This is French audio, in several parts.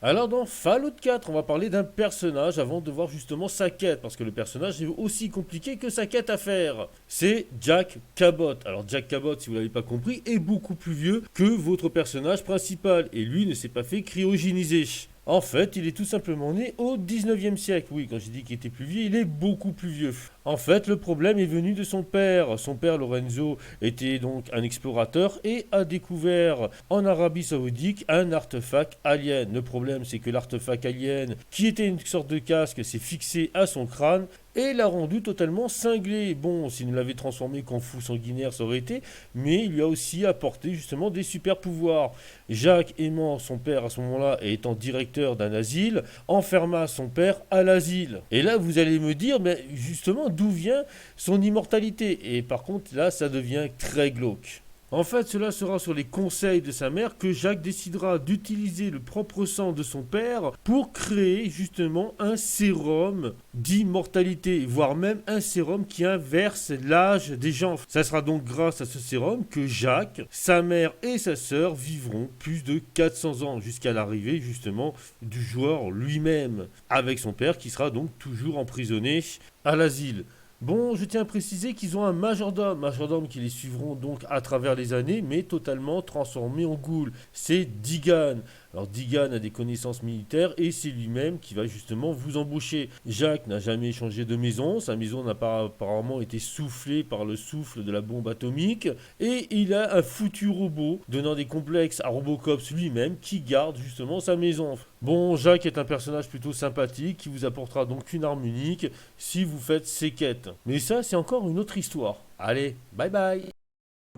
Alors dans Fallout 4, on va parler d'un personnage avant de voir justement sa quête, parce que le personnage est aussi compliqué que sa quête à faire. C'est Jack Cabot. Alors Jack Cabot, si vous l'avez pas compris, est beaucoup plus vieux que votre personnage principal, et lui ne s'est pas fait cryogéniser. En fait, il est tout simplement né au 19e siècle. Oui, quand j'ai dit qu'il était plus vieux, il est beaucoup plus vieux. En fait, le problème est venu de son père. Son père, Lorenzo, était donc un explorateur et a découvert en Arabie Saoudite un artefact alien. Le problème, c'est que l'artefact alien, qui était une sorte de casque, s'est fixé à son crâne et l'a rendu totalement cinglé. Bon, s'il ne l'avait transformé qu'en fou sanguinaire, ça aurait été, mais il lui a aussi apporté justement des super pouvoirs. Jacques, aimant son père à ce moment-là et étant directeur d'un asile, enferma son père à l'asile. Et là, vous allez me dire, mais justement, d'où vient son immortalité? Et par contre, là, ça devient très glauque. En fait, cela sera sur les conseils de sa mère que Jacques décidera d'utiliser le propre sang de son père pour créer justement un sérum d'immortalité, voire même un sérum qui inverse l'âge des gens. Ça sera donc grâce à ce sérum que Jacques, sa mère et sa sœur vivront plus de 400 ans jusqu'à l'arrivée justement du joueur lui-même, avec son père qui sera donc toujours emprisonné à l'asile. Bon, je tiens à préciser qu'ils ont un majordome qui les suivront donc à travers les années, mais totalement transformé en ghoul. C'est Digan. Alors Digan a des connaissances militaires et c'est lui-même qui va justement vous embaucher. Jacques n'a jamais changé de maison, sa maison n'a pas apparemment été soufflée par le souffle de la bombe atomique, et il a un foutu robot donnant des complexes à Robocops lui-même qui garde justement sa maison. Bon, Jacques est un personnage plutôt sympathique qui vous apportera donc une arme unique si vous faites ces quêtes. Mais ça, c'est encore une autre histoire. Allez, bye bye.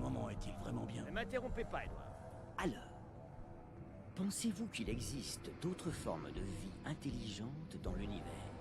Moment est-il vraiment bien? Ne m'interrompez pas, Edouard. Alors, pensez-vous qu'il existe d'autres formes de vie intelligentes dans l'univers?